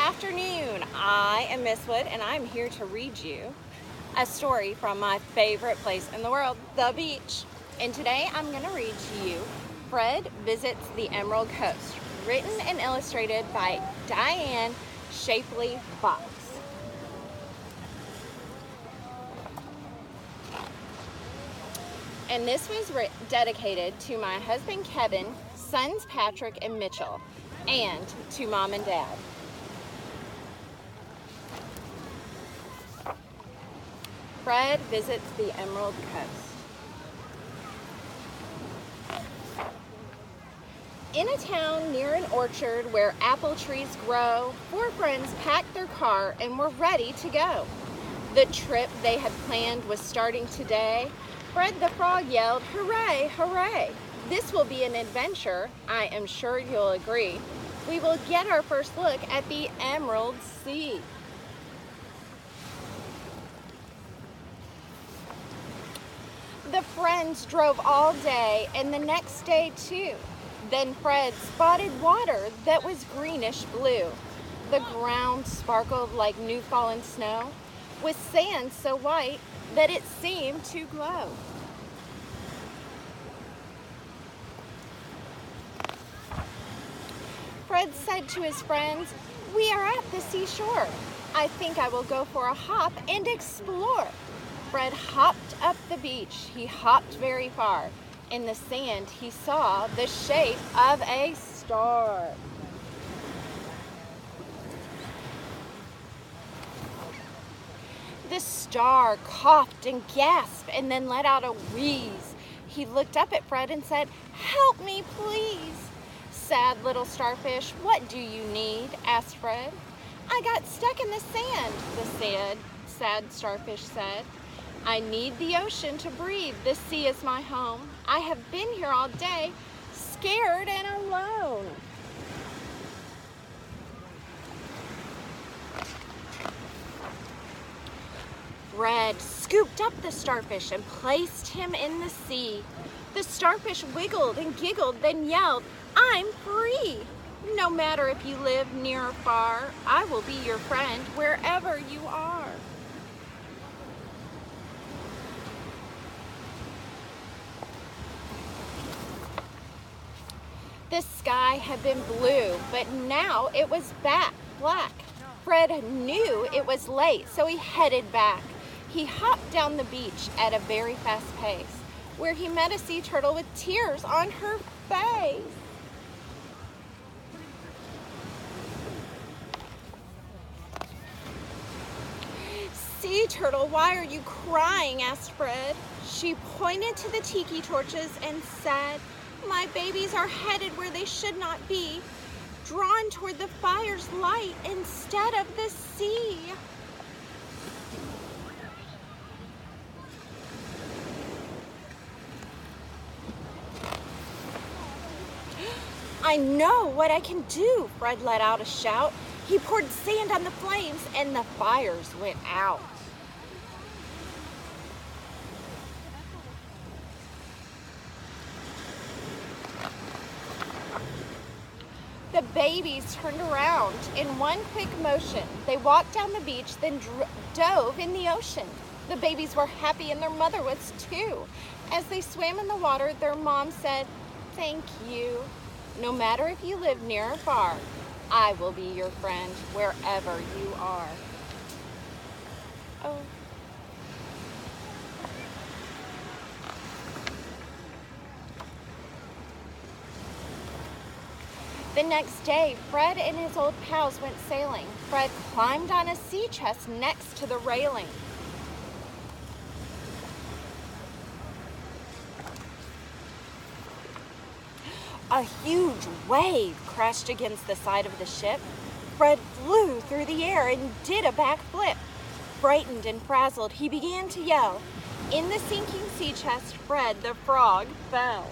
afternoon. I am Miss Wood, and I'm here to read you a story from my favorite place in the world, the beach. And today I'm going to read to you Fred Visits the Emerald Coast, written and illustrated by Diane Shapley Fox. And this was dedicated to my husband Kevin, sons Patrick and Mitchell, and to Mom and Dad. Fred visits the Emerald Coast. In a town near an orchard where apple trees grow, 4 friends packed their car and were ready to go. The trip they had planned was starting today. Fred the Frog yelled, "Hooray, hooray! This will be an adventure, I am sure you'll agree. We will get our first look at the Emerald Sea." The friends drove all day and the next day too. Then Fred spotted water that was greenish blue. The ground sparkled like new fallen snow, with sand so white that it seemed to glow. Fred said to his friends, "We are at the seashore. I think I will go for a hop and explore." Fred hopped up the beach. He hopped very far. In the sand, he saw the shape of a star. The star coughed and gasped and then let out a wheeze. He looked up at Fred and said, "Help me, please." "Sad little starfish, what do you need?" asked Fred. "I got stuck in the sand," the sad starfish said. "I need the ocean to breathe. The sea is my home. I have been here all day, scared and alone." Fred scooped up the starfish and placed him in the sea. The starfish wiggled and giggled, then yelled, "I'm free! No matter if you live near or far, I will be your friend wherever you are." The sky had been blue, but now it was black. Fred knew it was late, so he headed back. He hopped down the beach at a very fast pace, where he met a sea turtle with tears on her face. "Sea turtle, why are you crying?" asked Fred. She pointed to the tiki torches and said, "My babies are headed where they should not be, drawn toward the fire's light instead of the sea." "I know what I can do," Fred let out a shout. He poured sand on the flames and the fires went out. The babies turned around in one quick motion. They walked down the beach, then dove in the ocean. The babies were happy and their mother was too. As they swam in the water, their mom said, "Thank you. No matter if you live near or far, I will be your friend wherever you are." Oh. The next day, Fred and his old pals went sailing. Fred climbed on a sea chest next to the railing. A huge wave crashed against the side of the ship. Fred flew through the air and did a backflip. Frightened and frazzled, he began to yell. In the sinking sea chest, Fred the Frog fell.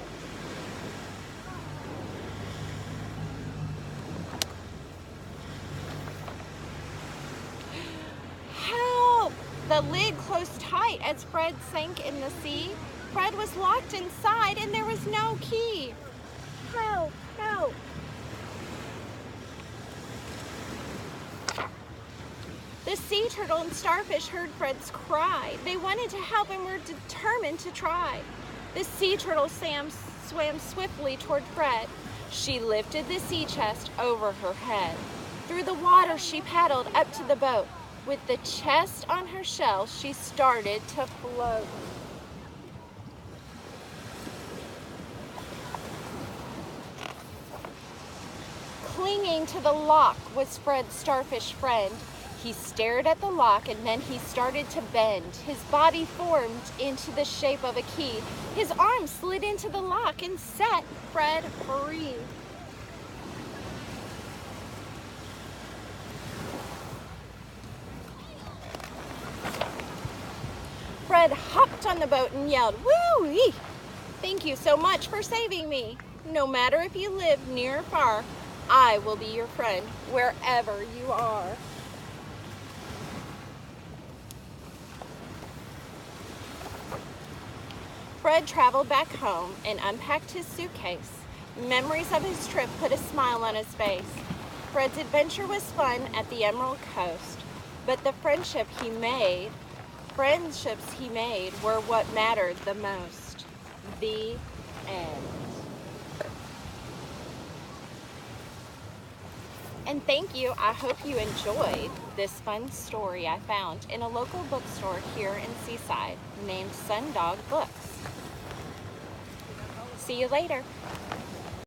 "Help!" The lid closed tight as Fred sank in the sea. Fred was locked inside and there was no key. "Help! Help!" The sea turtle and starfish heard Fred's cry. They wanted to help and were determined to try. The sea turtle swam swiftly toward Fred. She lifted the sea chest over her head. Through the water she paddled up to the boat. With the chest on her shell, she started to float. Clinging to the lock was Fred's starfish friend. He stared at the lock and then he started to bend. His body formed into the shape of a key. His arm slid into the lock and set Fred free. Fred hopped on the boat and yelled, "Woo-wee! Thank you so much for saving me. No matter if you live near or far, I will be your friend wherever you are." Fred traveled back home and unpacked his suitcase. Memories of his trip put a smile on his face. Fred's adventure was fun at the Emerald Coast, but the friendships he made were what mattered the most. The end. And thank you. I hope you enjoyed this fun story I found in a local bookstore here in Seaside named Sundog Books. See you later.